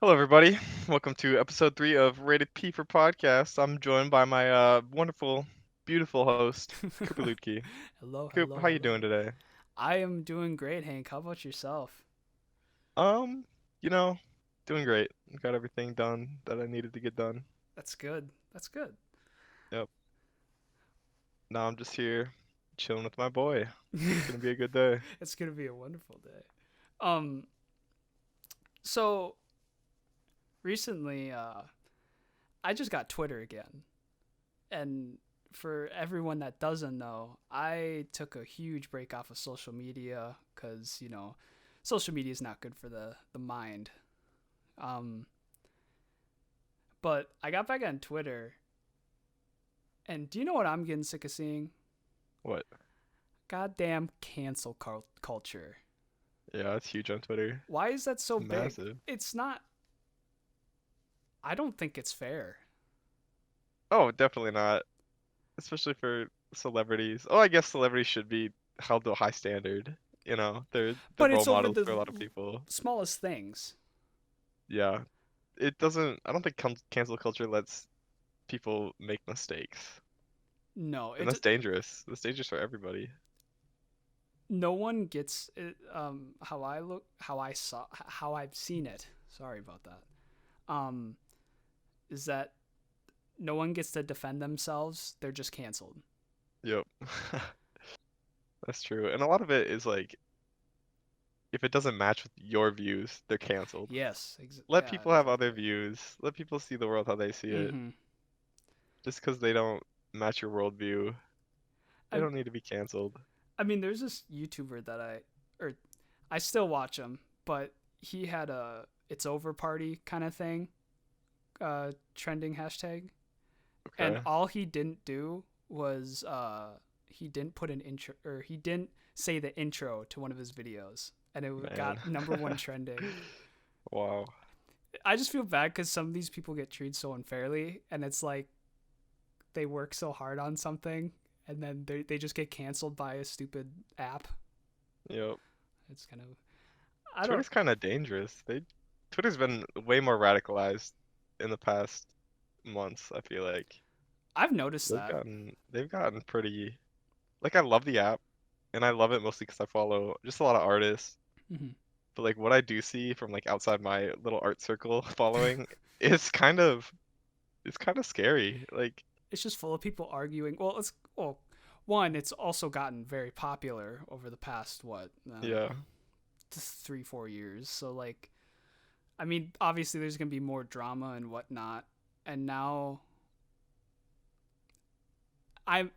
Hello, everybody. Welcome to episode 3 of Rated P for Podcast. I'm joined by my wonderful, beautiful host, Cooper Ludke. Hello, Coop, hello, how you hello. doing today? I am doing great, Hank. How about yourself? Um, you know, doing great. Got everything done that I needed to get done. That's good. That's good. Yep. Now I'm just here chilling with my boy. It's gonna be a good day. It's gonna be a wonderful day. Um, so recently, I just got Twitter again, and for everyone that doesn't know, I took a huge break off of social media because social media is not good for the mind. Um, but I got back on Twitter, and do you know what I'm getting sick of seeing? What? Goddamn culture. Yeah, it's huge on Twitter. Why is that It's so big? massive. It's not. I don't think it's fair. Oh, definitely not. Especially for celebrities. Oh, I guess celebrities should be held to a high standard. They're But role it's over models the for a lot of people. smallest things. Yeah, it doesn't. I don't think cancel culture lets people make mistakes, No, and that's dangerous. That's dangerous for everybody. no one gets it. How I look, how I saw, how I've seen it. Sorry about that. Um, is that no one gets to defend themselves? They're just canceled. Yep, that's true. And a lot of it is like, if it doesn't match with your views, they're canceled. Yes. Let Yeah. people have other Exactly. views. Let people see the world how they see it. Mm-hmm. Just because they don't match your worldview, they I don't need to be canceled. I mean, there's this YouTuber that or I still watch him, but he had a "It's Over" party kind of thing, trending hashtag, and Okay, all he didn't do was he didn't put an intro, or he didn't say the intro to one of his videos, and it man. got number one trending. Wow. I just feel bad because some of these people get treated so unfairly, and it's like they work so hard on something, and then they just get canceled by a stupid app. Yep. It's kind of I don't. Twitter's kind of dangerous. Twitter's been way more radicalized in the past months, I feel like. I've noticed They've that. gotten pretty like I love the app and I love it mostly because I follow just a lot of artists. Mhm. But like what I do see from like outside my little art circle following is kind of scary. Like It's just full of people arguing. One, it's also gotten very popular over the past what yeah. 3 4 years. So like, I mean, obviously there's gonna be more drama and whatnot. And now, I,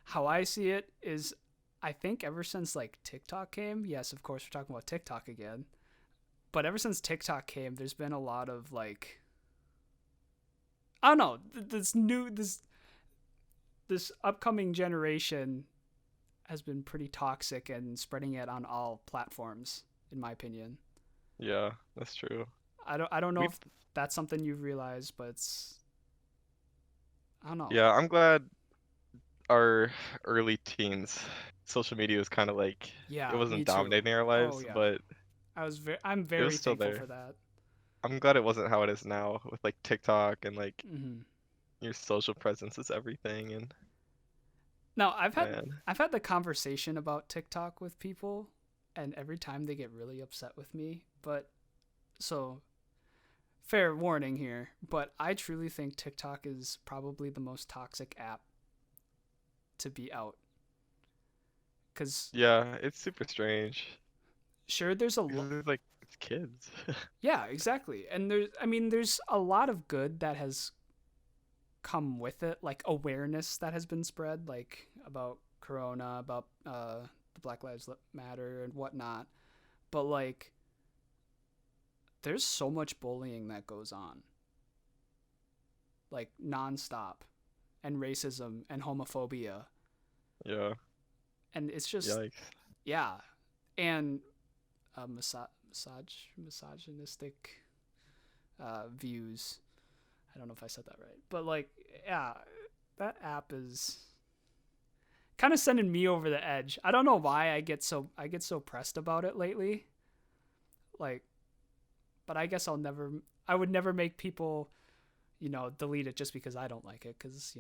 how I see it is, I think ever since like TikTok came, yes, of course we're talking about TikTok again. But ever since TikTok came, there's been a lot of like, I don't know, this upcoming generation has been pretty toxic and spreading it on all platforms, in my opinion. Yeah, that's true. I don't know We if that's something you've realized, but it's I don't know. yeah, I'm glad our early teens social media was kind of like it Yeah, me wasn't too. dominating our Oh lives, yeah, but I'm it was very still thankful for there. that. I'm glad it wasn't how it is now with like TikTok and like Hmm. your social presence is everything and Now man. I've had the conversation about TikTok with people, and every time they get really upset with me. But so fair warning here, but I truly think TikTok is probably the most toxic app to be out. Because Yeah, it's super strange sure, there's a because it's like it's kids. yeah, exactly, and there's a lot of good that has come with it, like awareness that has been spread, like about Corona, about the Black Lives Matter and whatnot. But like, there's so much bullying that goes on, like nonstop, and racism and homophobia, Yeah, and it's just yikes. yeah, and misogynistic views. I don't know if I said that right, but like, yeah, that app is kind of sending me over the edge. I don't know why I get so pressed about it lately. Like, but I guess I'll never. I would never make people, delete it just because I don't like it, because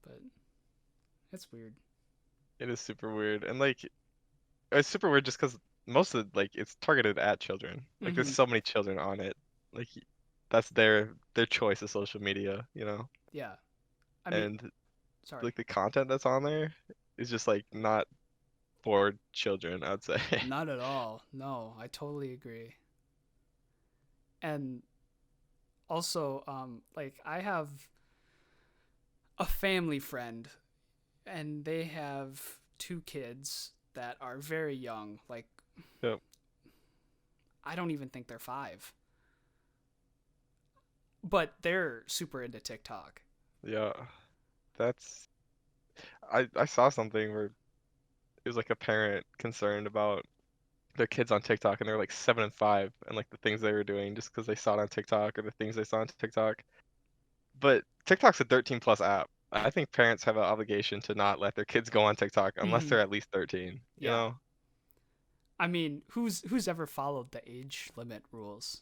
but it's weird. It is super weird, and like it's super weird just because most of like it's targeted at children. Like there's Mm-hmm. so many children on it. Like that's their choice of social media, you know. Yeah. I mean, And sorry. like the content that's on there is just like not for children, I'd say. Not at all. No, I totally agree. And also, like I have a family friend, and they have two kids that are very young. Like Yep. I don't even think they're 5, but they're super into TikTok. Yeah. That's I saw something where it was like a parent concerned about their kids on TikTok and they're like 7 and 5 and like the things they were doing just because they saw it on TikTok or the things they saw on TikTok. But TikTok's a 13 plus app. I think parents have an obligation to not let their kids go on TikTok unless Mm-hmm. they're at least 13, you Yeah. know? I mean, who's ever followed the age limit rules?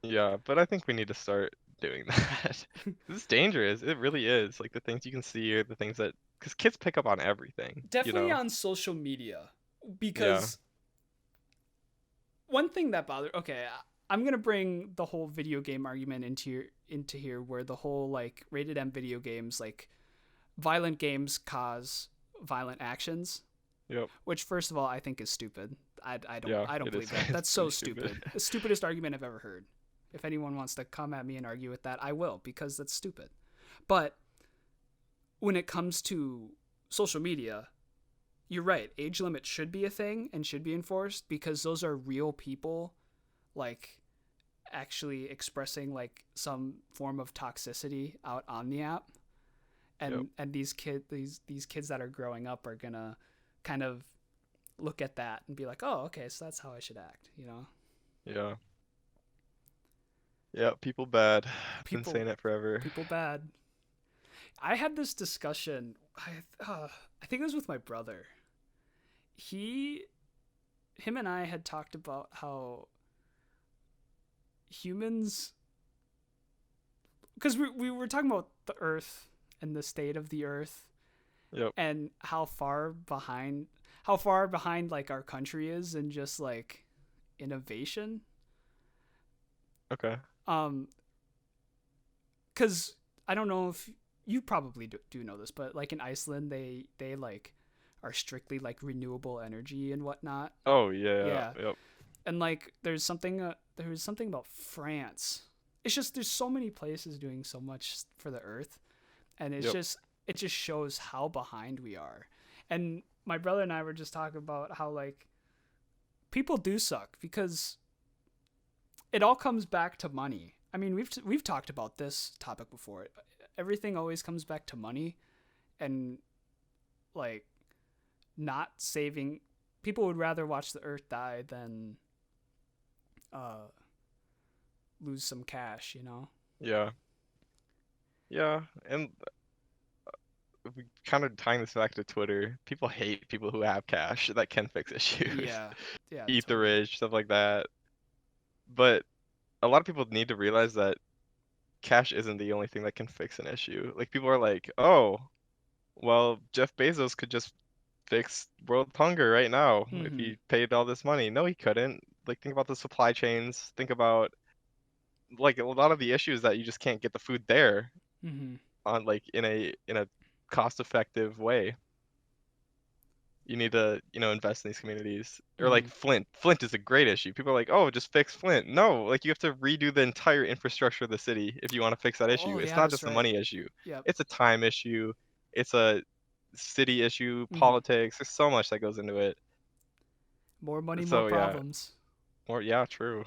Yeah, but I think we need to start doing that. It's dangerous. It really is. Like the things you can see or the things that, because kids pick up on everything, you Definitely know? on social media, Yeah. because one thing that bothered. Okay, I'm gonna bring the whole video game argument into here, where the whole like rated M video games, like violent games cause violent actions, Yep. which first of all I think is stupid. Yeah, I don't it is. believe that. It's That's so pretty stupid. stupid. The stupidest argument I've ever heard. If anyone wants to come at me and argue with that, I will, because that's stupid. But when it comes to social media, you're right. Age limit should be a thing and should be enforced, because those are real people, like actually expressing like some form of toxicity out on the app. Yep. And these kids that are growing up are gonna kind of look at that and be like, oh, okay, so that's how I should act. Yeah. Yeah, people bad. I've been People saying it forever. people bad. I had this discussion. I think it was with my brother. He him and I had talked about how humans, because we were talking about the earth and the state of the earth, Yep. and how far behind like our country is in just like innovation. Okay. um because I don't know if you probably do know this, but like in Iceland, they like are strictly like renewable energy and whatnot. Oh yeah. Yeah. Yep. And like there was something about France. It's just there's so many places doing so much for the earth, and Yep. it just shows how behind we are. And my brother and I were just talking about how like people do suck, because it all comes back to money. I mean, we've talked about this topic before. Everything always comes back to money, and like not saving. People would rather watch the earth die than uh lose some cash. Yeah. Yeah. And we kind of tying this back to Twitter. People hate people who have cash that can fix issues. Yeah. Yeah, Eat the totally. rich, stuff like that. But a lot of people need to realize that cash isn't the only thing that can fix an issue. Like people are like, "Oh, well, Jeff Bezos could just fix world hunger right now if Mhm. he paid all this money." No, he couldn't. Like think about the supply chains. Think about like a lot of the issues that you just can't get the food there Mhm. on like in a cost-effective way. You need to, invest in these communities. Or like Mhm. Flint. Flint is a great issue. People are like, "Oh, just fix Flint." No, like you have to redo the entire infrastructure of the city if you want to fix that issue. Oh, It's yeah, not that's just a right. money issue. Yep. It's a time issue. It's a city issue, Mhm. politics. There's so much that goes into it. More money, more So yeah, problems. more yeah, true.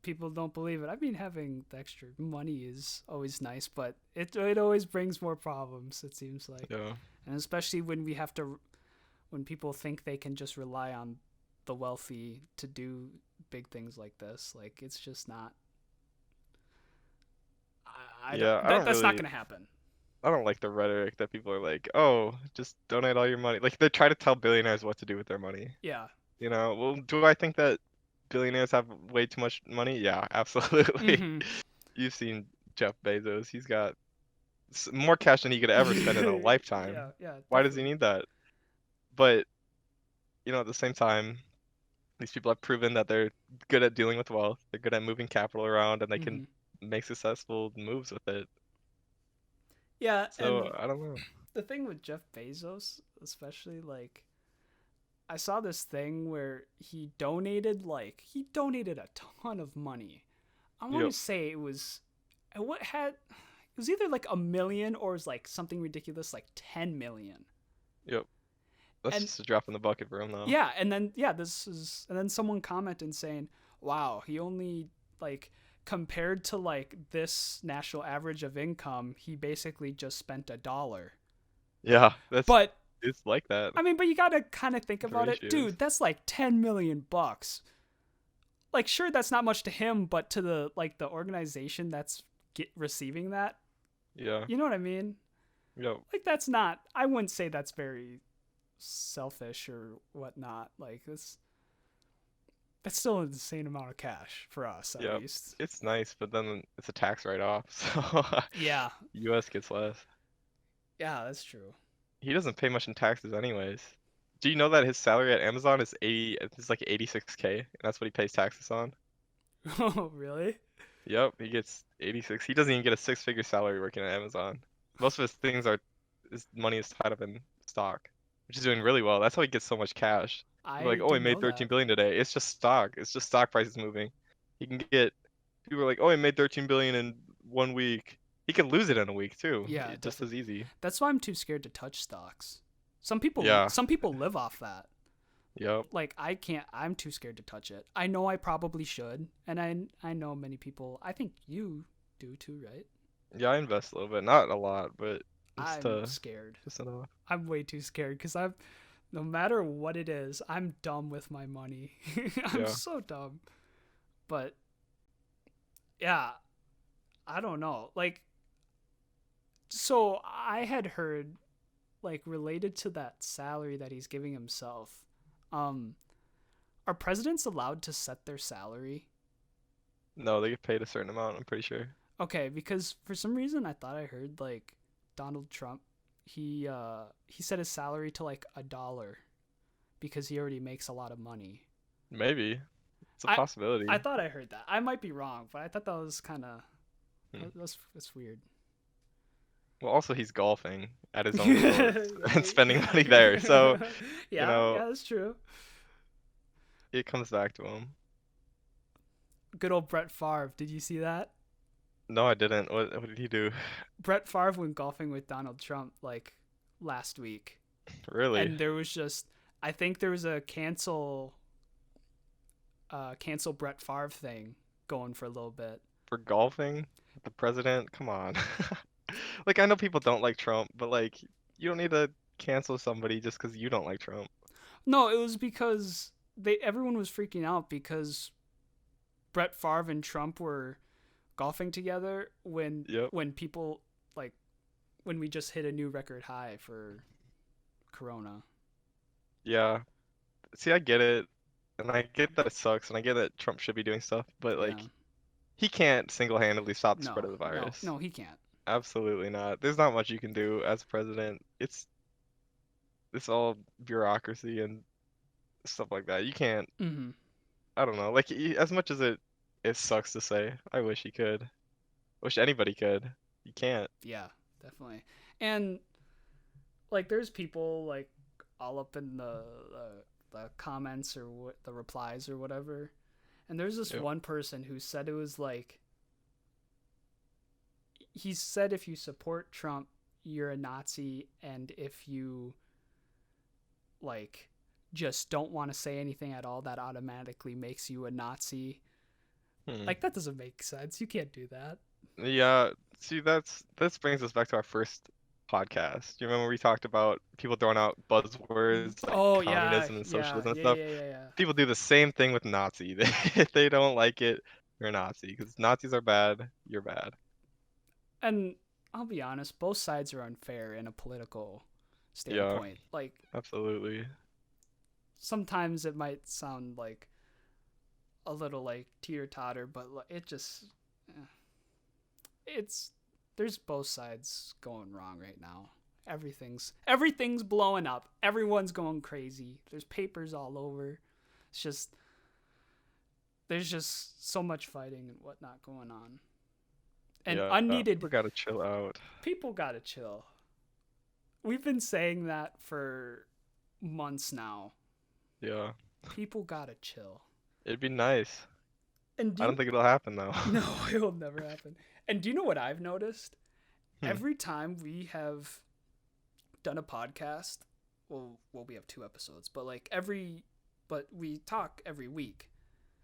People don't believe it. I mean, having the extra money is always nice, but it always brings more problems, it seems like. Yeah. And especially when people think they can just rely on the wealthy to do big things like this, like it's just not. I don't. Yeah, That's not gonna happen. I don't like the rhetoric that people are like, "Oh, just donate all your money." Like they try to tell billionaires what to do with their money. Yeah. Well, do I think that billionaires have way too much money? Yeah, absolutely. Mm-hmm. You've seen Jeff Bezos. He's got more cash than he could ever spend in a lifetime. Yeah, yeah, Why does he definitely. need that? But, at the same time, these people have proven that they're good at dealing with wealth. They're good at moving capital around and they can Mm-hmm. make successful moves with it. Yeah, So, and I don't know. the thing with Jeff Bezos, especially, like, I saw this thing where he donated a ton of money. I want to Yep, say it was either like a million or it was like something ridiculous like 10 million. yep. That's And just a drop in the bucket for him, though. yeah, and then someone commented saying, "Wow, he only like compared to like this national average of income, he basically just spent $1." Yeah, But it's like that. I mean, but you got to kind of think The about it. ratios. Dude, that's like 10 million bucks. Like sure that's not much to him, but to the organization that's receiving that, Yeah, you know what I mean? yep, Like that's not, I wouldn't say that's very selfish or whatnot. Like that's still an insane amount of cash for us at yep. least. It's nice, but then it's a tax write-off, so Yeah. U.S. gets less. Yeah, that's true. He doesn't pay much in taxes anyways. Do you know that his salary at Amazon is 80, it's like 86K, and that's what he pays taxes on? Oh, really? Yep, he gets 86. He doesn't even get a six-figure salary working at Amazon. Most of his things are his money is tied up in stock, which is doing really well. That's how he gets so much cash. People are like, I "Oh, he didn't made know 13 that. billion today." It's just stock. It's just stock prices moving. He can get People are like, "Oh, he made 13 billion in 1 week." He can lose it in a week too. Yeah, Just as definitely. easy. That's why I'm too scared to touch stocks. Yeah. Some people live off that. Yep. Like I can't, I'm too scared to touch it. I know I probably should, and I know many people, I think you do too, right? Yeah, I invest a little bit, not a lot, but just I'm scared. just enough. I'm way too scared cuz I'm no matter what it is, I'm dumb with my money. I'm Yeah. so dumb. But yeah, I don't know. Like so I had heard like related to that salary that he's giving himself. Um are presidents allowed to set their salary? No, they get paid a certain amount, I'm pretty sure. Okay, because for some reason I thought I heard like Donald Trump he set his salary to like $1 because he already makes a lot of money. Maybe. It's a I I possibility. thought I heard that. I might be wrong, but I thought that was kind of Hmm. that's weird. Well, also he's golfing at his own resorts and Right. spending money there. So, you Yeah, know, yeah, that's true. it comes back to him. Good old Brett Favre. Did you see that? No, I didn't. What did he do? Brett Favre went golfing with Donald Trump like last week, Really? and there was just I think there was a cancel Brett Favre thing going for a little bit. For golfing? The president? Come on. Like, I know people don't like Trump, but like, you don't need to cancel somebody just because you don't like Trump. No, it was because they everyone was freaking out because Brett Favre and Trump were golfing together Yep. when people like when we just hit a new record high for Corona. Yeah. See, I get it, and I get that it sucks, and I get that Trump should be doing stuff, but like, Yeah. he can't single-handedly stop the spread No, of the no, virus. no, he can't. Absolutely not. There's not much you can do as president. It's all bureaucracy and stuff like that. You can't. Mm-hmm. I don't know. Like as much as it sucks to say, I wish he could. Wish anybody could. You can't. Yeah, definitely. And like, there's people like all up in the comments or the replies or whatever. And there's this Yep. one person who said it was like he said if you support Trump, you're a Nazi, and if you like just don't want to say anything at all, that automatically makes you a Nazi. Hmm. Like that doesn't make sense. You can't do that. Yeah. See, this brings us back to our first podcast. You remember we talked about people throwing out buzzwords like Oh yeah, communism and yeah, socialism and yeah, stuff. yeah, yeah, yeah. People do the same thing with Nazi. If they don't like it, you're a Nazi because Nazis are bad. You're bad. And I'll be honest, both sides are unfair in a political Yeah. standpoint. Like Absolutely. sometimes it might sound like a little like teeter totter, but it just it's there's both sides going wrong right now. Everything's blowing up. Everyone's going crazy. There's papers all over. It's just there's just so much fighting and whatnot going on. And Yeah, unneeded people gotta chill out. people gotta chill. We've been saying that for months now. Yeah, People gotta chill. it'd be nice. And do I don't you, think it'll happen though. no, it will never happen. And do you know what I've noticed? Hmm. Every time we have done a podcast, well, we have 2 episodes, but but we talk every week,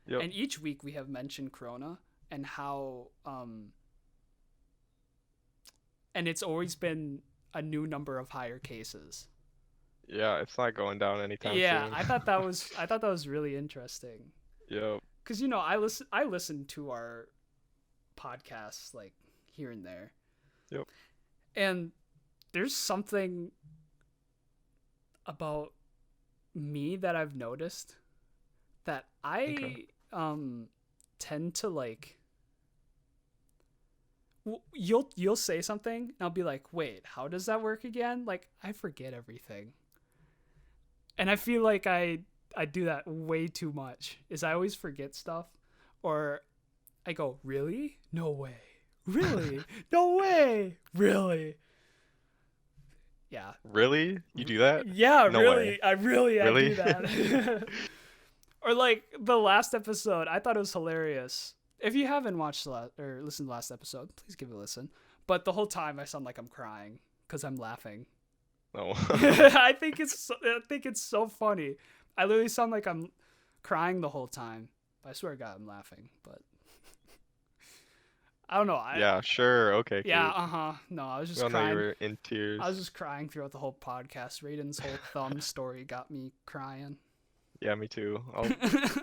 Yep. and each week we have mentioned Corona and how, and it's always been a new number of higher cases. Yeah, it's not going down anytime Yeah, soon. I thought that was really interesting Yep. because I listen to our podcasts like here and there, Yep. and there's something about me that I've noticed that I Okay. tend to like you'll say something and I'll be like, "Wait, how does that work again?" Like I forget everything. And I feel like I do that way too much. Is I always forget stuff or I go, "Really? No way. Really? No way. Really?" Yeah. Really? You do that? Yeah, No way. really. I Really? do that. Or like the last episode, I thought it was hilarious. If you haven't watched or listened to the last episode, please give it a listen. But the whole time I sound like I'm crying because I'm laughing. No. I think it's so funny. I literally sound like I'm crying the whole time. I swear to God, I'm laughing. But I don't know. Yeah, sure. Okay, Yeah, Kate. No, I was We just all know you crying. were in tears. I was just crying throughout the whole podcast. Raiden's whole thumb story got me crying. Yeah, me too. I'm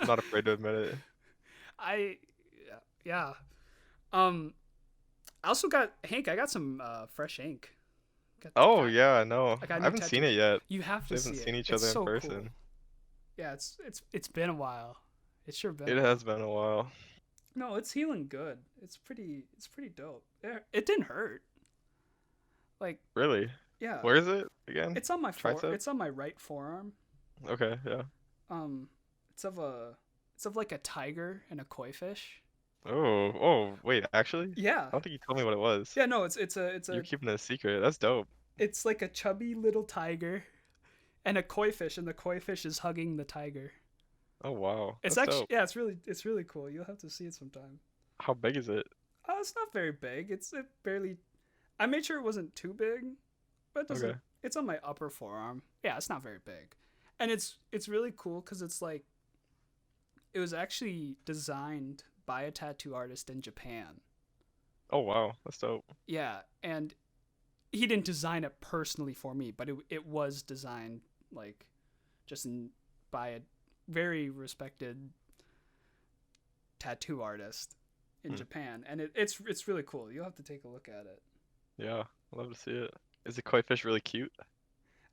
not afraid to admit it. I yeah. I also got Hank. I got some fresh ink. Oh, yeah, no. I got a I new haven't seen tattoo. it yet. You have We to see haven't it. seen each It's other in so person. cool. Yeah, it's been a while. It's sure been. It A while. has been a while. No, it's healing good. It's pretty dope. It didn't hurt. Like Really? yeah, Where is it again? it's on my Tricep? it's on my right forearm. Okay, yeah. Um, it's of like a tiger and a koi fish. Oh, wait, actually? Yeah. I don't think you told me what it was. Yeah, no, You're keeping it a secret. That's dope. it's like a chubby little tiger and a koi fish, and the koi fish is hugging the tiger. Oh, wow. It's That's actually dope. yeah, it's really cool. You'll have to see it sometime. How big is it? Oh, it's not very big. It barely. I made sure it wasn't too big, but it doesn't. Okay. It's on my upper forearm. Yeah, it's not very big, and it's really cool because it's like it was actually designed by a tattoo artist in Japan. Oh, wow. That's dope. Yeah, and he didn't design it personally for me, but it was designed like just by a very respected tattoo artist in Japan, and it's really cool. You'll have to take a look at it. Yeah, I'd love to see it. Is the koi fish really cute?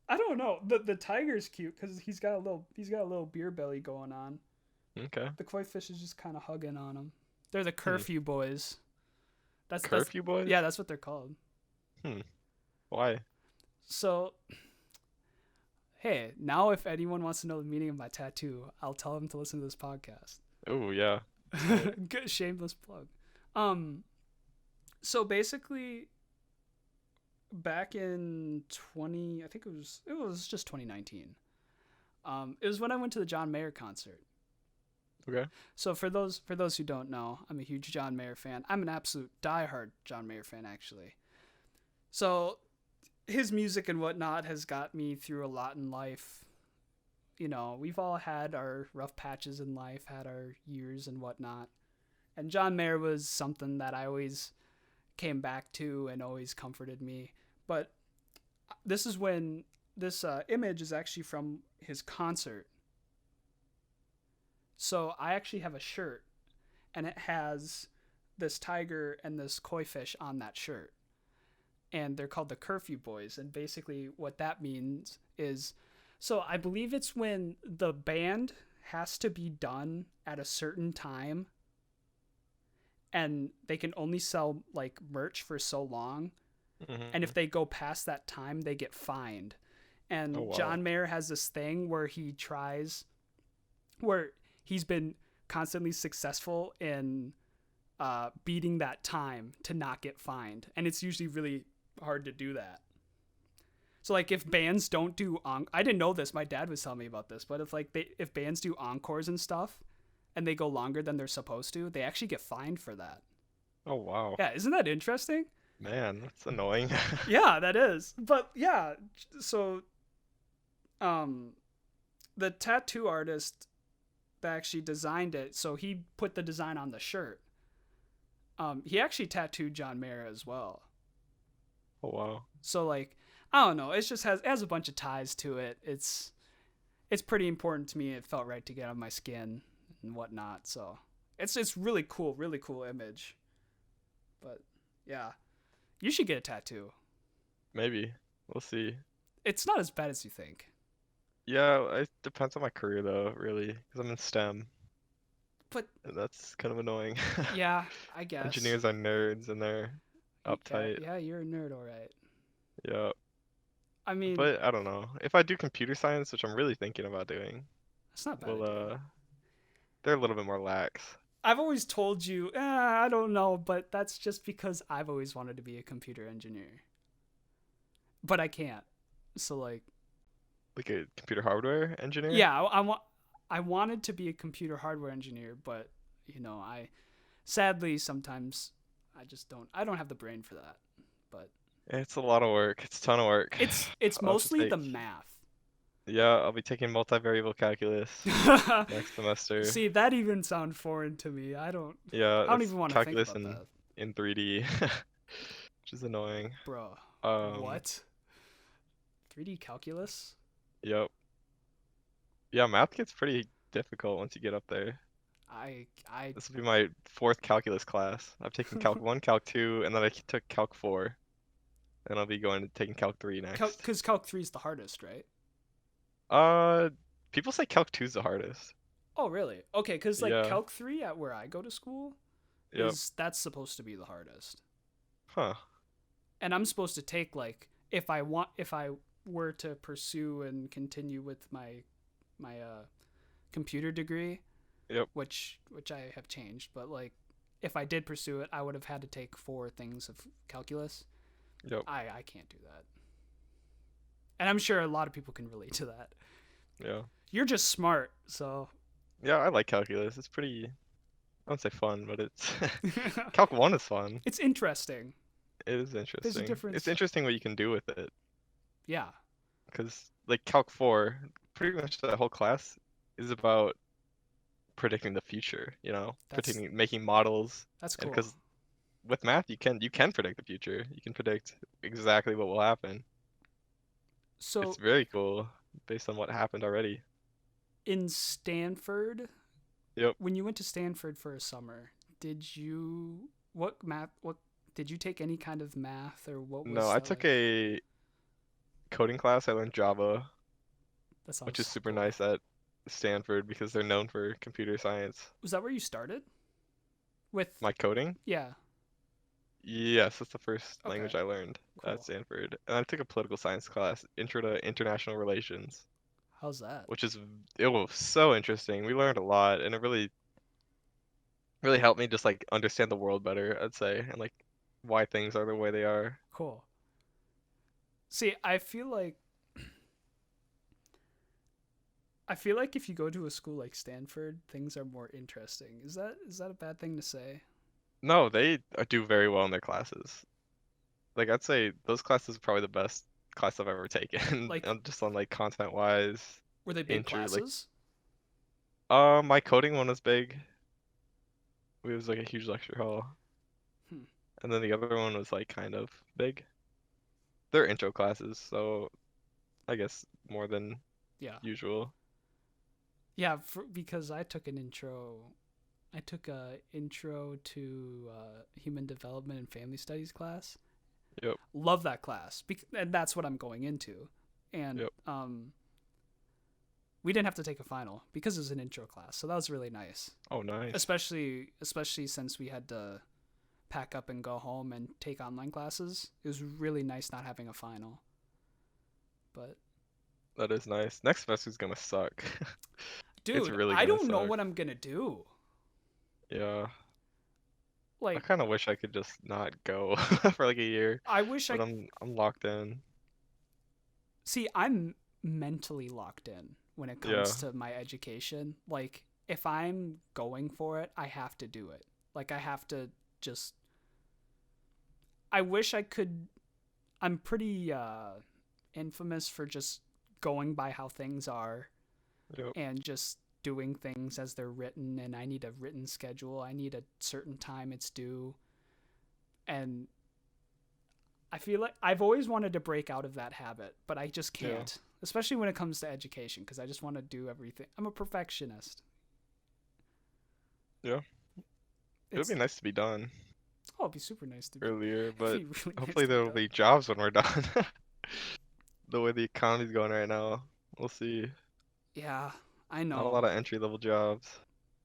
I don't know. The tiger's cute because he's got a little beer belly going on. Okay. The koi fish is just kind of hugging on him. They're the curfew boys. That's Curfew boys? yeah, that's what they're called. Why? So, hey, now if anyone wants to know the meaning of my tattoo, I'll tell them to listen to this podcast. Oh, yeah. Good shameless plug. So basically, back in I think it was just 2019. It was when I went to the John Mayer concert. Okay. So for those who don't know, I'm a huge John Mayer fan. I'm an absolute diehard John Mayer fan, actually. So his music and whatnot has got me through a lot in life. You know, we've all had our rough patches in life, had our years and whatnot. And John Mayer was something that I always came back to and always comforted me. But this is when this image is actually from his concert. So I actually have a shirt, and it has this tiger and this koi fish on that shirt. And they're called the Curfew Boys. And basically what that means is, so I believe it's when the band has to be done at a certain time, and they can only sell like merch for so long, and if Hmm. they go past that time they get fined. Oh And wow. John Mayer has this thing where he's been constantly successful in beating that time to not get fined, and it's usually really hard to do that. So like if bands don't do I didn't know this, my dad was telling me about this, but if bands do encores and stuff and they go longer than they're supposed to, they actually get fined for that. Oh wow. Yeah, isn't that interesting? Man, that's annoying. Yeah, that is. But yeah, so um the tattoo artist that actually designed it, so he put the design on the shirt. He actually tattooed John Mayer as well. Oh wow. So like I don't know, it just has a bunch of ties to it. It's pretty important to me. It felt right to get on my skin and whatnot. So it's really cool image. But yeah, you should get a tattoo. Maybe. We'll see. It's not as bad as you think. Yeah, it depends on my career though, really, because I'm in STEM, But and that's kind of annoying. yeah, I guess. Engineers are nerds and they're Yeah, uptight. yeah, you're a nerd, all right. Yeah. I mean, But I don't know. If I do computer science, which I'm really thinking about doing, it's not a bad well, idea. they're a little bit more lax. I've always told you, I don't know, but that's just because I've always wanted to be a computer engineer. But I can't. So like, Like a computer hardware engineer? yeah, I wanted to be a computer hardware engineer, but I sadly sometimes I don't have the brain for that. But It's a lot of work. It's a ton of work. it's I'll have to mostly the take, math. yeah, I'll be taking multivariable calculus next semester. See, that even sounds foreign to me. Yeah, I don't that's even want to think calculus about that. in 3D, which is annoying. Bro, Um, what? 3D calculus? yep. Yeah, math gets pretty difficult once you get up there. I This will be my fourth calculus class. I've taken Calc 1, Calc 2, and then I took Calc 4, and I'll be going to taking Calc 3 next. because Calc 3 is the hardest, right? Uh, People say Calc 2 is the hardest. Oh, really? Okay, because like Yeah, Calc 3 at where I go to school yep. that's supposed to be the hardest. Huh. And I'm supposed to take like if I were to pursue and continue with my computer degree, Yep, which I have changed, but like if I did pursue it, I would have had to take 4 things of calculus. yep, I can't do that. And I'm sure a lot of people can relate to that. yeah. You're just smart, so Yeah, I like calculus. It's pretty, I wouldn't say fun, but it's Calc 1 is fun. it's interesting. It is There's a interesting. It's difference. interesting what you can do with it. Yeah, Because, like, Calc 4, pretty much that whole class is about predicting the future, that's making models. that's And cool. because with math, you can predict the future. You can predict exactly what will happen. It's So very cool based on what happened already. in Stanford, Yep. when you went to Stanford for a summer, did you what did you take any kind of math, or what No, was I that took like? a coding class. I learned Java, That which sounds is so super cool. nice at Stanford because they're known for computer science. Was that where you started with? My coding? Yeah. Yes, that's the first Okay. language I learned at Cool. Stanford. And I took a political science class, Intro to International Relations, How's that? which is it was so interesting. We learned a lot, and it really helped me just like understand the world better, I'd say, and like why things are the way they are. Cool. See, I feel like if you go to a school like Stanford, things are more interesting. Is that a bad thing to say? No, they do very well in their classes. Like I'd say those classes are probably the best class I've ever taken, Like, just on like content wise, were they big intro like classes? my coding one was big. It was like a huge lecture hall. Hmm. And then the other one was like kind of big. They're intro classes, so I guess more than Yeah. usual. Yeah, because I took an intro. I took a intro to human development and family studies class. Yep, Love that class, and that's what I'm going into. And yep. we didn't have to take a final because it was an intro class, so that was really nice. Oh, nice. Especially since we had to pack up and go home and take online classes. It was really nice not having a final. But That is nice. Next semester's gonna suck. It's dude, really I gonna don't know suck. what I'm gonna do. Yeah. I Like, kind of wish I could just not go for like a year, I wish but I I'm locked in. see. I'm mentally locked in when it Yeah. comes to my education. Like, if I'm going for it, I have to do it. Like, I have to just. I wish I could. I'm pretty infamous for just going by how things are Yep. and just doing things as they're written, and I need a written schedule. I need a certain time it's due. And I feel like I've always wanted to break out of that habit, but I just Yeah. can't, especially when it comes to education, because I just want to do everything. I'm a perfectionist. Yeah. It would It's be nice to be done oh, it'd be super nice to be. earlier, It'd but be really nice hopefully to be there will done. be jobs when we're done. The way the economy's going right now, we'll see. Yeah, I Not a know. lot of entry level jobs.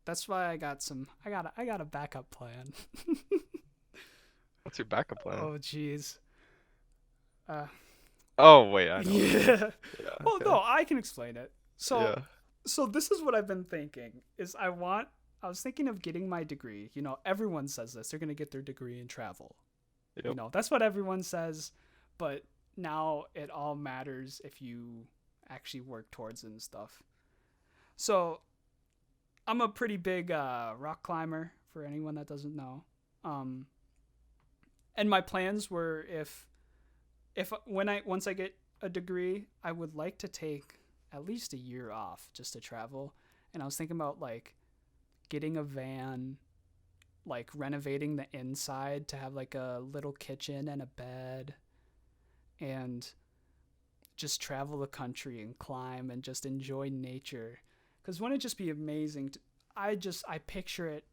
That's why I got some. I got a backup plan. What's your backup plan? Oh, jeez. Uh, Oh, wait, I know what it is. yeah. Yeah, Well, okay. no, I can explain it. Yeah. So this is what I've been thinking. I was thinking of getting my degree. You know, everyone says this. They're gonna get their degree in travel. You Yep. know, that's what everyone says. But now it all matters if you actually work towards it and stuff. So I'm a pretty big rock climber. For anyone that doesn't know, um, and my plans were if when I once I get a degree, I would like to take at least a year off just to travel. And I was thinking about like getting a van, like renovating the inside to have like a little kitchen and a bed, and just travel the country and climb and just enjoy nature. Because wouldn't it just be amazing? I picture it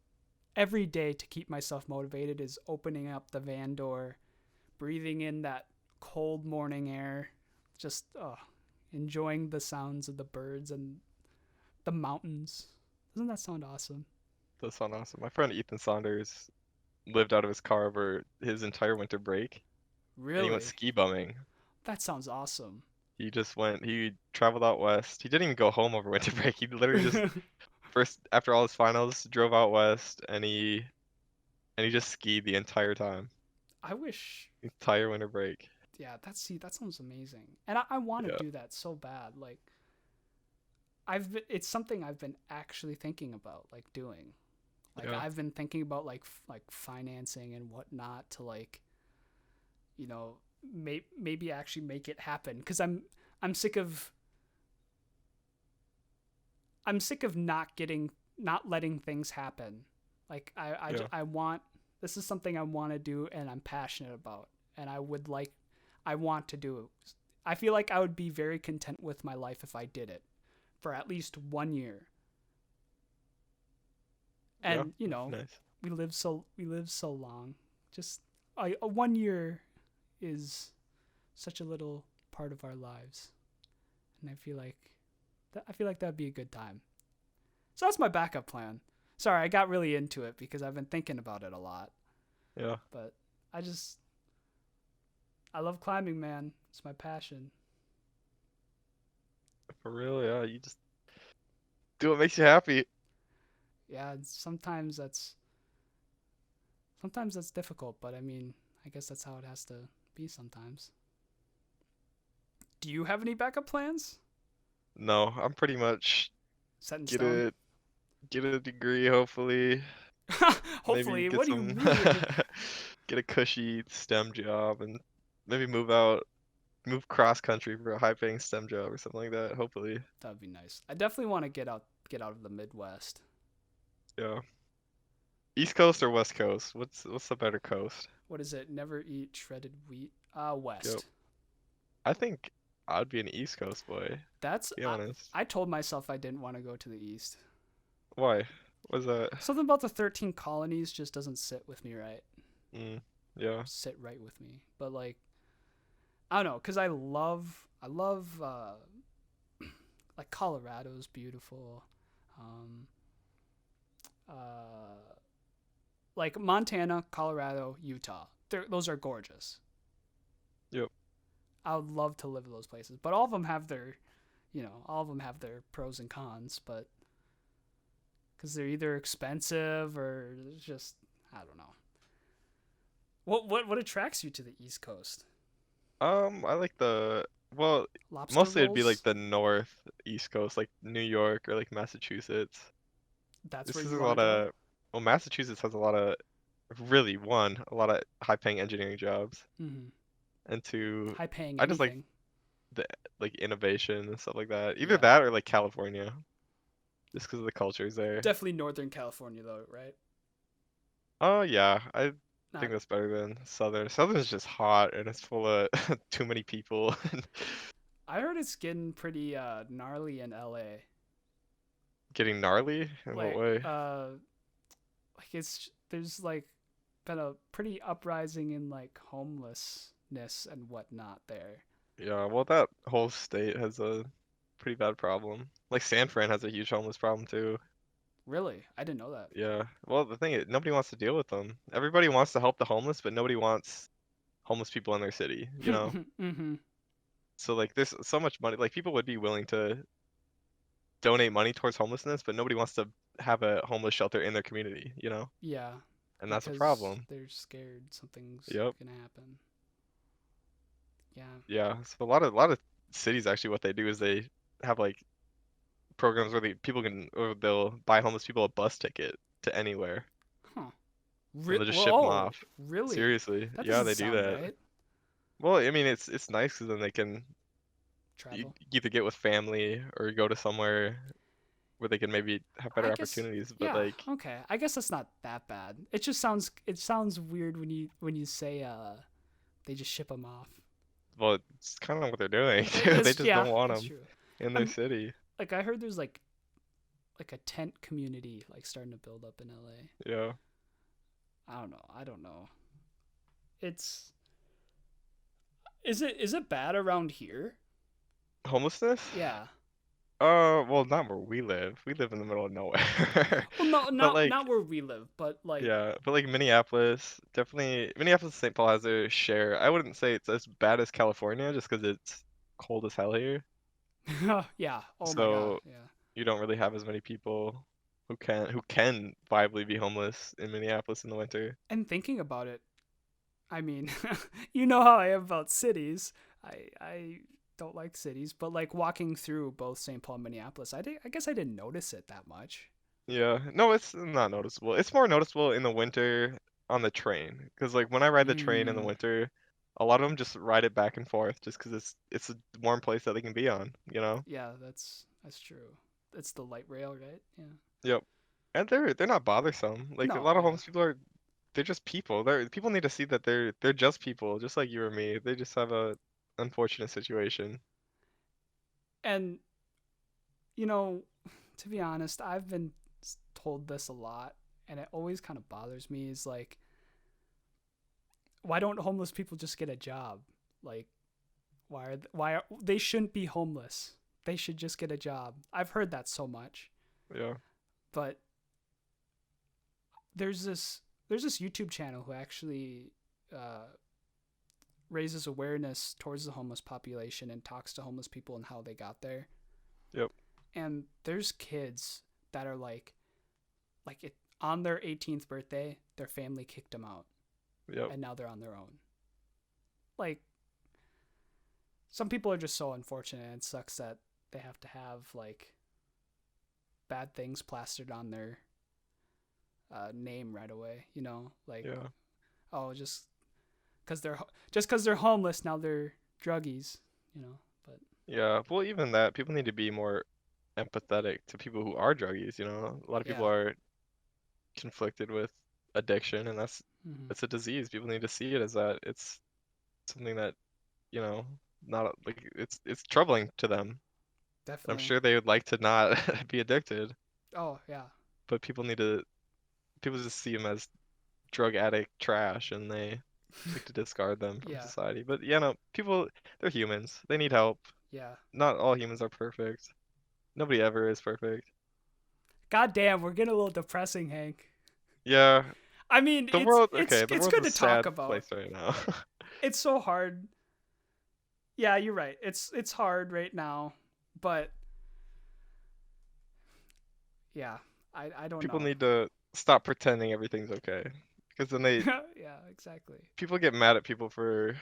every day to keep myself motivated is opening up the van door, breathing in that cold morning air, just enjoying the sounds of the birds and the mountains. Doesn't that sound awesome? Does sound awesome. My friend Ethan Saunders lived out of his car over his entire winter break, and he went Really? ski bumming. That sounds awesome. He traveled out west. He didn't even go home over winter break. He literally just first after all his finals drove out west and he just skied the entire time, I wish. entire winter break. Yeah, that sounds amazing, and I want to Yeah, do that so bad. Like it's something I've been actually thinking about, like doing. Like yeah, I've been thinking about like financing and whatnot to like you know maybe actually make it happen because I'm sick of not letting things happen. Like yeah, I want this is something I want to do and I'm passionate about and I want to do it. I feel like I would be very content with my life if I did it for at least 1 year. yeah. And you That'd be know, nice. we live so long. Just a 1 year is such a little part of our lives, and I feel like that'd be a good time. So that's my backup plan. Sorry, I got really into it because I've been thinking about it a lot. Yeah, But I just I love climbing, man. It's my passion. for real. Yeah, you just do what makes you happy. Yeah, sometimes that's difficult, but I mean, I guess that's how it has to be sometimes. Do you have any backup plans No, I'm pretty much set in get stone? a get a degree, hopefully. Maybe Hopefully, get what do you some mean? get a cushy STEM job and maybe move cross country for a high paying STEM job or something like that, hopefully. That would be nice. I definitely want to get out of the Midwest. Yeah. East Coast or West Coast? What's the better coast? What is it? Never eat shredded wheat. Yep. West. I think I'd be an East Coast boy, to That's be honest. I told myself I didn't want to go to the East. Why? Was that? Something about the 13 colonies just doesn't sit with me right. Mm, yeah. Sit right with me. But like I don't know, cuz I love Like Colorado's beautiful. Um, uh, like Montana, Colorado, Utah. Those are gorgeous. Yep. I would love to live in those places, but all of them have their, all of them have their pros and cons. But because they're either expensive or just, I don't know. What attracts you to the East Coast? I like well, Lobster mostly it'd be like rolls. the north, East Coast, like New York or like Massachusetts. That's where This is you a want to lot go. of, well, Massachusetts has a lot of, really, one, a lot of high-paying engineering jobs, Mm-hmm. and two, High paying I just like anything. the like innovation and stuff like that. Either Yeah. that or like California, just because of the cultures there. Definitely Northern California though, right? Oh yeah, I think Not. that's better than Southern. Southern is just hot and it's full of too many people. I heard it's getting pretty gnarly in LA. Getting gnarly? In what Like way? like it's there's like been a pretty uprising in like homelessness and whatnot there. Yeah, well, that whole state has a pretty bad problem. Like San Fran has a huge homeless problem too. Really? I didn't know that. Yeah. Well, the thing is, nobody wants to deal with them. Everybody wants to help the homeless, but nobody wants homeless people in their city, you know? Mm-hmm. So like there's so much money, like people would be willing to donate money towards homelessness, but nobody wants to have a homeless shelter in their community, you know? Yeah, And that's a because problem. they're scared something's Yep. gonna happen. Yeah. Yeah. So a lot of cities actually what they do is they have like programs where people can or they'll buy homeless people a bus ticket to anywhere Huh. and they'll just ship them Whoa, off. really? Seriously. That Yeah, doesn't they do sound that. right. Well, I mean it's nice because then they can Travel. either get with family or go to somewhere where they can maybe have I better guess. opportunities. But Yeah. like, Okay. I guess that's not that bad. It sounds weird when you say they just ship them off. well, it's kind of what they're doing too. They It's just don't yeah, want that's them true. in their I'm city. like I heard there's like a tent community like starting to build up in LA. Yeah. I don't know. I don't know. It's is it bad around here? Homelessness? Yeah. Well, not where we live. We live in the middle of nowhere. Well, no, But not like, not where we live, but like yeah, but like Minneapolis, definitely Minneapolis and St. Paul has their share. I wouldn't say it's as bad as California just because it's cold as hell here. yeah. Oh my god. So Yeah. you don't really have as many people who can viably be homeless in Minneapolis in the winter. And thinking about it, I mean, you know how I am about cities. I don't like cities, but like walking through both St. Paul and Minneapolis, I guess I didn't notice it that much. Yeah, no, it's not noticeable. It's more noticeable in the winter on the train, because like when I ride the train in the Mm, winter, a lot of them just ride it back and forth just because it's a warm place that they can be on, you know? yeah, that's true. It's the light rail, right? Yeah. Yep. And they're not bothersome. Like a No, lot of yeah. homeless people are, they're just people. People need to see that they're just people, just like you or me. They just have a unfortunate situation. And you know, to be honest, I've been told this a lot, and it always kind of bothers me. Is like, why don't homeless people just get a job? Like, they shouldn't be homeless? They should just get a job. I've heard that so much, Yeah. but there's this YouTube channel who actually uh, raises awareness towards the homeless population and talks to homeless people and how they got there. Yep. And there's kids that are like it on their 18th birthday, their family kicked them out, Yep. and now they're on their own. Like some people are just so unfortunate, and it sucks that they have to have like bad things plastered on their name right away. You know, like Yeah. oh, just because they're homeless now they're druggies. You know, but Yeah. Well, even that, people need to be more empathetic to people who are druggies, you know? A lot of people yeah, are conflicted with addiction, and mm-hmm. it's a disease. People need to see it as that. It's something that, you know, not like it's troubling to them. I'm Definitely. sure they would like to not be addicted, Oh yeah, but people just see them as drug addict trash and they like to discard them from yeah, society. But yeah, no, people they're humans. They need help. yeah. Not all humans are perfect. Nobody ever is perfect. God damn, we're getting a little depressing, Hank. Yeah, I mean, the it's world. it's Okay, the it's world's good a to talk sad about. place right now. It's so hard. Yeah, you're right. It's hard right now, but yeah, I don't People know. need to stop pretending everything's okay, because then Yeah, exactly. people get mad at people for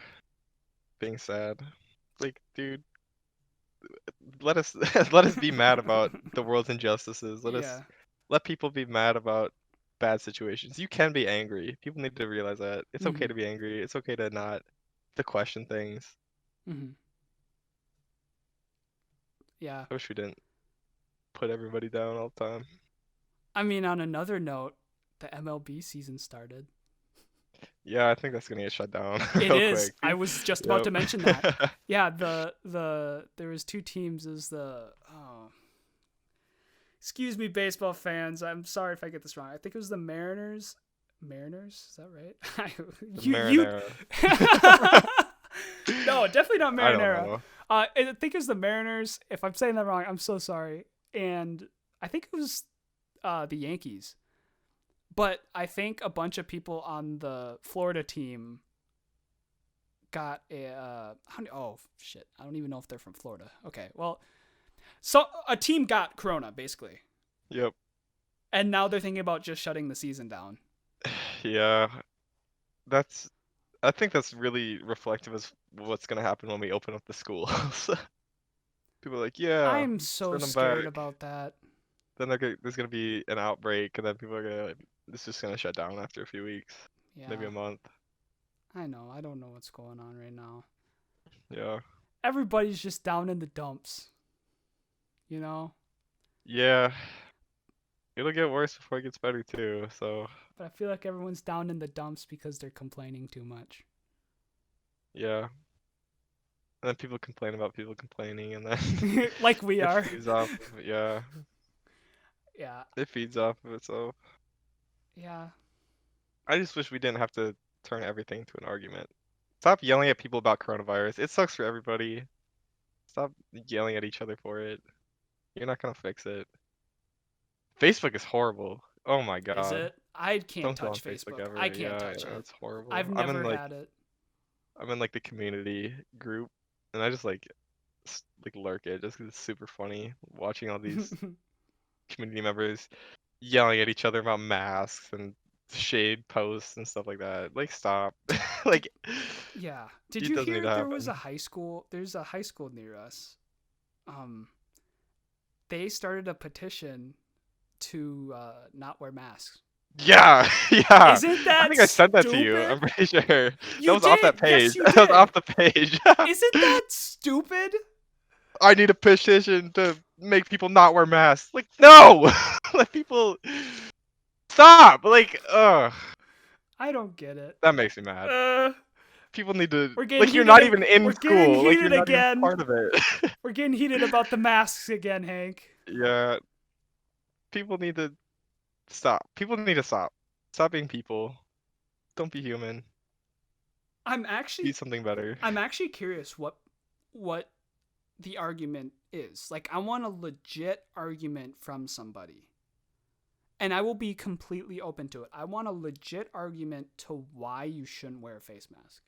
being sad. Like, dude, let us let us be mad about the world's injustices. Yeah. Let people be mad about bad situations. You can be angry. People need to realize that it's okay Mhm. to be angry. It's okay to not to question things. Mhm. Yeah. I wish we didn't put everybody down all the time. I mean, on another note, the MLB season started. Yeah, I think that's gonna get shut down It real is. quick. I was just about Yep. to mention that. Yeah, the there was two teams. Is the oh, excuse me, baseball fans. I'm sorry if I get this wrong. I think it was the Mariners. Mariners, is that right? The you. Marinara. No, definitely not I don't Marinara. know. I think it was the Mariners. If I'm saying that wrong, I'm so sorry. And I think it was the Yankees. But I think a bunch of people on the Florida team got a oh shit, I don't even know if they're from Florida. Okay, well, so a team got corona basically, Yep. and now they're thinking about just shutting the season down. Yeah. That's I think that's really reflective of what's gonna happen when we open up the schools. People are like, yeah, I'm so send them back. scared about that. Then there's gonna be an outbreak, and then people are gonna it's just gonna shut down after a few weeks, maybe Yeah, a month. I know. I don't know what's going on right now. Yeah. Everybody's just down in the dumps, you know. Yeah. It'll get worse before it gets better too. So But I feel like everyone's down in the dumps because they're complaining too much. yeah. And then people complain about people complaining, and then Like we it are. feeds off of it. Yeah, Yeah. it feeds off of it. So Yeah. I just wish we didn't have to turn everything into an argument. Stop yelling at people about coronavirus. It sucks for everybody. Stop yelling at each other for it. You're not gonna fix it. Facebook is horrible. Oh my Is God. it? I can't Don't go on touch Facebook Facebook. I ever. can't Yeah, touch yeah, it. it's horrible. I've never had it. I'm in like the community group, and I just like like lurk it just 'cause it's super funny watching all these community members yelling at each other about masks and shade posts and stuff like that. Like, stop. Like, Yeah. Did it you doesn't need hear to there was a happen. high school? There's a high school near us. Um, they started a petition to not wear masks. Yeah, yeah. Isn't I that think I sent that to you. I'm stupid? pretty sure. That You was off that did. Yes, page. you That was did. off the page. Isn't that stupid? I need a petition to make people not wear masks. Like, no! Let people stop! Like, ugh. I don't get it. That makes me mad. Uh, People need to, we're getting like, you're heated. not even in We're getting school. Like, you're heated not even again. part of it. We're getting heated about the masks again, Hank. Yeah, people need to stop. People need to stop. Stop being people. Don't be human. I'm Be actually something better. I'm actually curious what the argument is. Like I want a legit argument from somebody. And I will be completely open to it. I want a legit argument to why you shouldn't wear a face mask.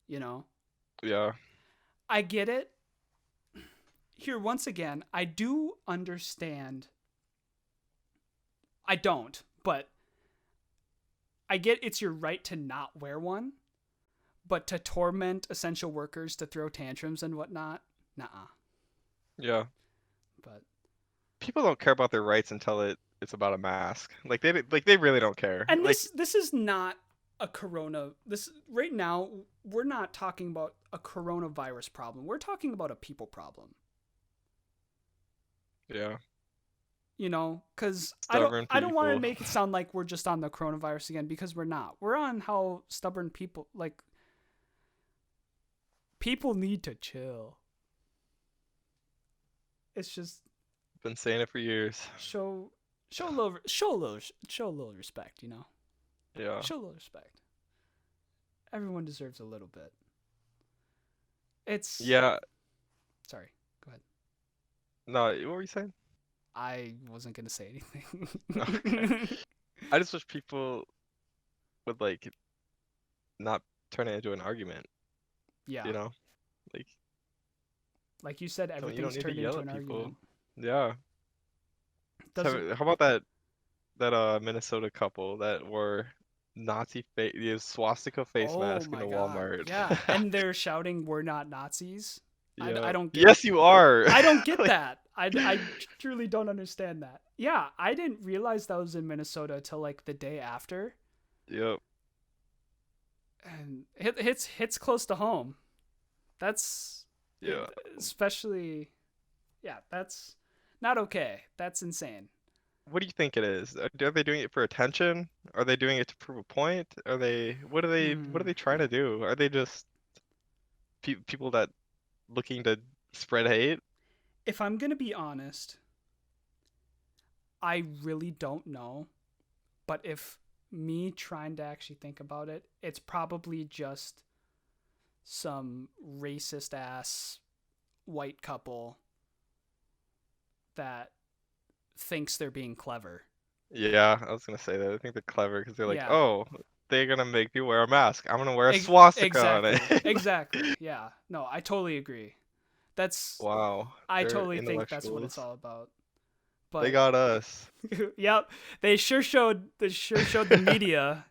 You know? Yeah. I get it. Here once again, I do understand. I don't, but I get it's your right to not wear one, but to torment essential workers to throw tantrums and whatnot, nah. Yeah. But People don't care about their rights until it's about a mask. Like they really don't care. and Like, this is not a corona. This right now we're not talking about a coronavirus problem. We're talking about a people problem. yeah. You know, because Stubborn I don't want to people. make it sound like we're just on the coronavirus again because we're not. We're on how stubborn people like people need to chill. It's just Been saying it for years. show a little respect, you know. Yeah. Show a little respect. Everyone deserves a little bit. It's Yeah. sorry. Go ahead. No, what were you saying? I wasn't gonna say Okay. anything. I just wish people would like not turn it into an argument, Yeah, you know? Like like you said, you don't everything's need to turned yell into at an people. argument. Yeah. Doesn't. So how about that Minnesota couple that wore swastika face Oh mask in my a god. Walmart? Yeah, and they're shouting, "We're not Nazis." I Yeah. don't get. Yes, you are. I don't get Like, that. I truly don't understand that. Yeah, I didn't realize that was in Minnesota till like the day after, yep. and hits close to home. That's Yeah. especially, yeah, that's not okay. That's insane. What do you think it is? Are they doing it for attention? Are they doing it to prove a point? What are Hmm. they trying to do? Are they just people that looking to spread hate? If I'm gonna be honest, I really don't know. But if me trying to actually think about it, it's probably just some racist ass white couple that thinks they're being clever. Yeah, I was gonna say that. I think they're clever because they're like, Yeah, oh, they're gonna make me wear a mask. I'm gonna wear a swastika on it. exactly. Exactly. Yeah. No, I totally agree. That's Wow, I they're totally think that's what it's intellectuals. all about. They But got us. yep, they sure showed the media.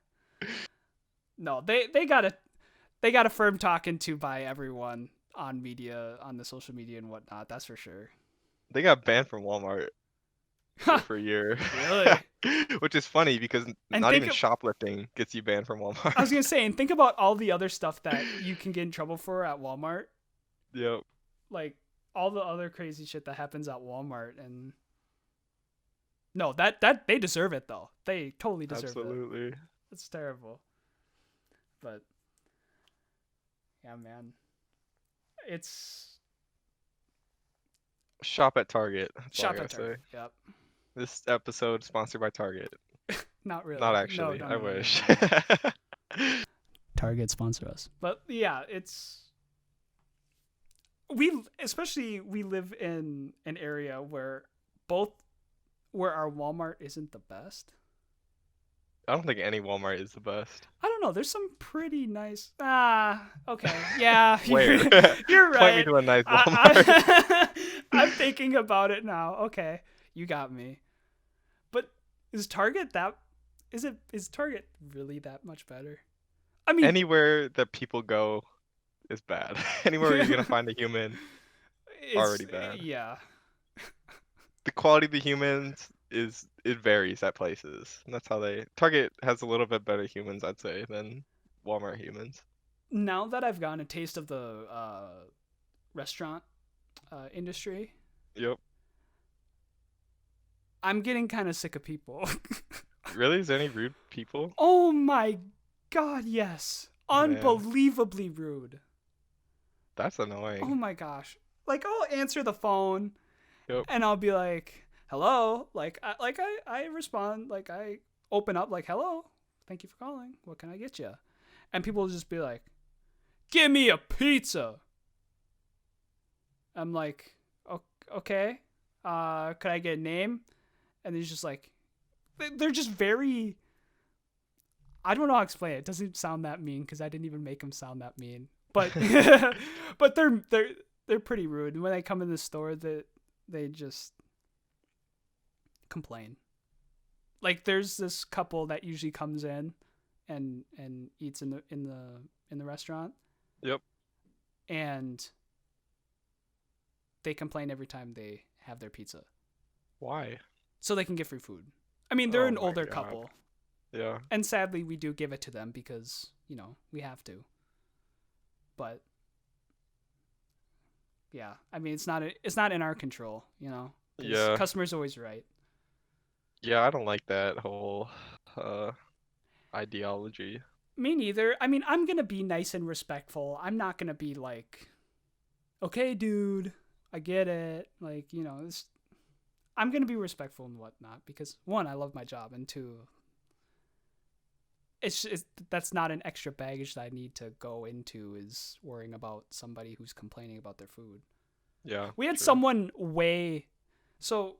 No, they got a firm talking to by everyone on media, on the social media and whatnot. That's for sure. They got banned from Walmart for a year. Really? Which is funny because And not think even of, shoplifting gets you banned from I was Walmart. gonna say, and think about all the other stuff that you can get in trouble for at Walmart. Yep, Like all the other crazy shit that happens at Walmart, and no, that they deserve it though. They totally deserve it. absolutely. It's terrible. But yeah, man. It's Shop at Target. That's all I shop gotta at say. Target. Yep. This episode sponsored by Target. Not Not really. No, actually. no, I no, no, no, wish. no. Target sponsor us. But yeah, it's we live in an area where both where our Walmart isn't the best. I don't think any Walmart is the best. I don't know. There's some pretty nice. Okay. Yeah, Where? you're Point me right. to a nice Walmart. I, I'm thinking about it now. Okay, you got me. But is Target that? Is Target really that much better? I mean, Anywhere that people go is bad. Anywhere you're gonna find a human, it's already bad. yeah. The quality of the humans it varies at places. And that's how Target has a little bit better humans, I'd say, than Walmart humans. Now that I've gotten a taste of the restaurant industry, Yep. I'm getting kind of sick of people. Really? Is there any rude people? Oh my god, yes. Man, Unbelievably rude. that's Oh annoying. my gosh. Like I'll answer the phone Yep. and I'll be like, "Hello?" I respond like I open up like, "Hello. Thank you for calling. What can I get you?" And people will just be like, "Give me a pizza." I'm like, "Okay. Could I get a name?" And he's just like they're just very I don't know how to explain it. It doesn't sound that mean because I didn't even make them sound that mean. But but they're pretty rude. When they come in the store, they just complain. Like there's this couple that usually comes in and eats in the restaurant, Yep. and they complain every time they have their pizza, Why? so they can get free food. I mean, they're Oh an my older God. couple, Yeah. and sadly, we do give it to them because we have to. But yeah, I mean, it's not in our control, because Yeah. customers always right. Yeah, I don't like that whole uh ideology. Me neither. I mean, I'm gonna be nice and respectful. I'm not gonna be like, okay, dude, I get it. Like, I'm gonna be respectful and whatnot because one, I love my job, and two, that's not an extra baggage that I need to go into is worrying about somebody who's complaining about their food. Yeah, We had true. someone weigh. So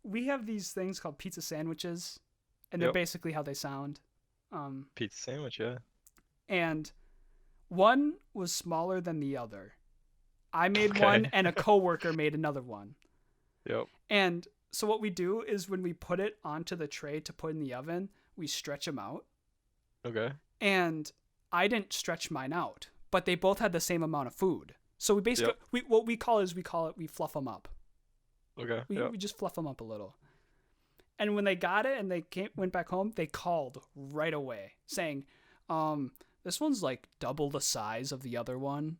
we have these things called pizza sandwiches, and they're Yep. basically how they sound. Um, Pizza sandwich, yeah. and one was smaller than the other. I made one, Okay. and a coworker made another one. Yep. And so what we do is when we put it onto the tray to put in the oven, we stretch them out. Okay. And I didn't stretch mine out, but they both had the same amount of food. So we basically Yep. we fluff them up. Okay. Yep. We just fluff them up a little. And when they got it and went back home, they called right away saying, this one's like double the size of the other one.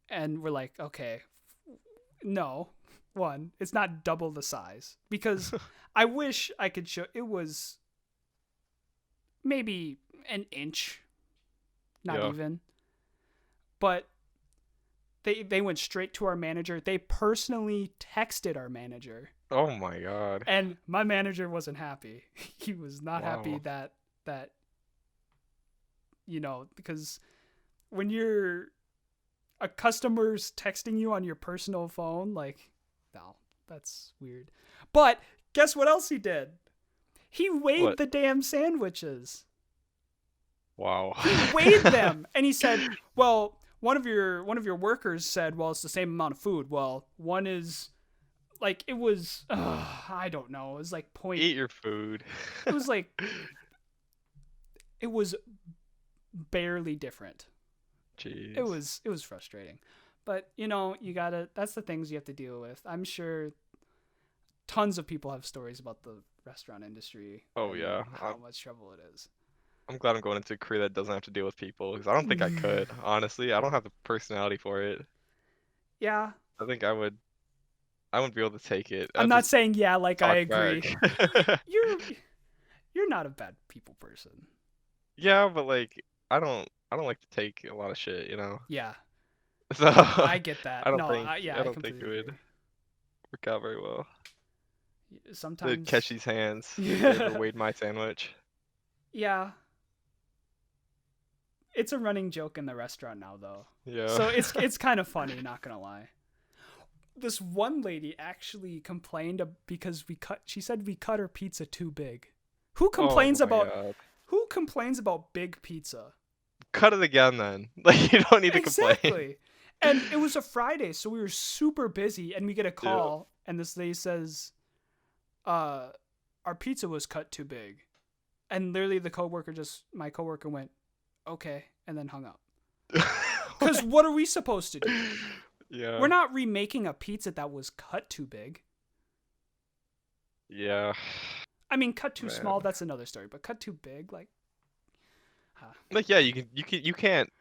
And we're like, okay, no, one, it's not double the size because I wish I could show it was maybe an inch, not Yeah. even. But they went straight to our manager. They personally texted our manager, Oh my God. and my manager wasn't happy. He was not happy Wow. that because when you're a customer's texting you on your personal phone, like, no, that's weird. But guess what else he did? He weighed What? the damn sandwiches. Wow. He weighed them, and he said, "Well, one of your workers said, well, it's the same amount of food. Well, one is like it was, I don't know, it was like point. Eat your food. It was like it was barely different. Jeez. It was frustrating, but you gotta. That's the things you have to deal with. I'm sure tons of people have stories about the restaurant industry Oh and yeah. how much trouble it is. I'm glad I'm going into a career that doesn't have to deal with people because I don't think I could. Honestly, I don't have the personality for it. Yeah, I think I wouldn't be able to take it. I'm I'll not just saying yeah, like I talk back. agree. You're you're not a bad people person. Yeah, but like I don't like to take a lot of shit, you know. Yeah, So I get I that. don't No, think yeah, I I don't think completely it would agree. work out very well. To catch Sometimes, these hands if they ever yeah, weighed my sandwich. yeah, it's a running joke in the restaurant now, though. Yeah. So it's kind of funny, not gonna lie. This one lady actually complained because we cut. She said we cut her pizza too big. Who Oh complains my about God. who complains about big pizza? Cut it again then. Like you don't need to complain. Exactly. And it was a Friday, so we were super busy, and we get a Yeah. call, and this lady says, uh, our pizza was cut too big. And literally my coworker went, okay, and then hung up. Because what are we supposed to do? We're Yeah. not remaking a pizza that was cut too big. Yeah. I mean, cut too Man. small, that's another story, but cut too big, like, huh. Like yeah, you can't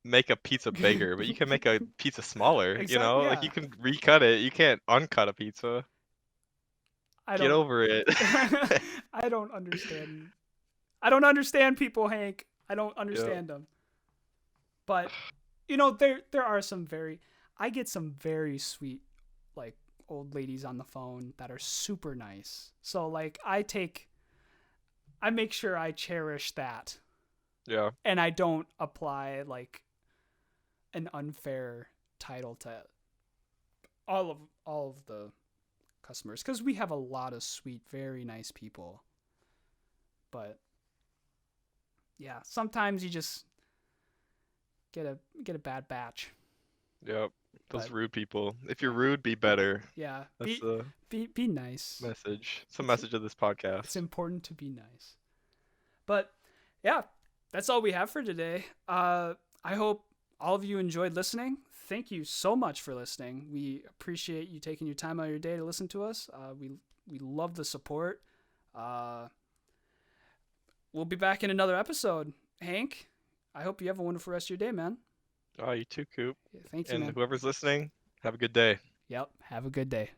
make a pizza bigger, but you can make a pizza smaller, you know? Exactly, Like yeah. you can recut it. You can't uncut a pizza. I Get don't, over it. I don't understand. I don't understand people, Hank. I don't Yeah. understand them. But there are some very. I get some very sweet, like, old ladies on the phone that are super nice. So like I make sure I cherish that, Yeah. and I don't apply like an unfair title to all of the customers because we have a lot of sweet, very nice people. But yeah, sometimes you just get a bad batch. Yep. Those But rude people. If you're yeah, rude, be better. yeah, That's the be nice. message. It's the It's message of this it's podcast. important to be nice. But yeah, that's all we have for today. I hope all of you enjoyed listening. Thank you so much for listening. We appreciate you taking your time out of your day to listen to us. We love the support. Uh, we'll be back in another episode. Hank, I hope you have a wonderful rest of your day, man. Oh, you too, Coop. Yeah, thank you, And man. whoever's listening, have a good day. Yep. Have a good day.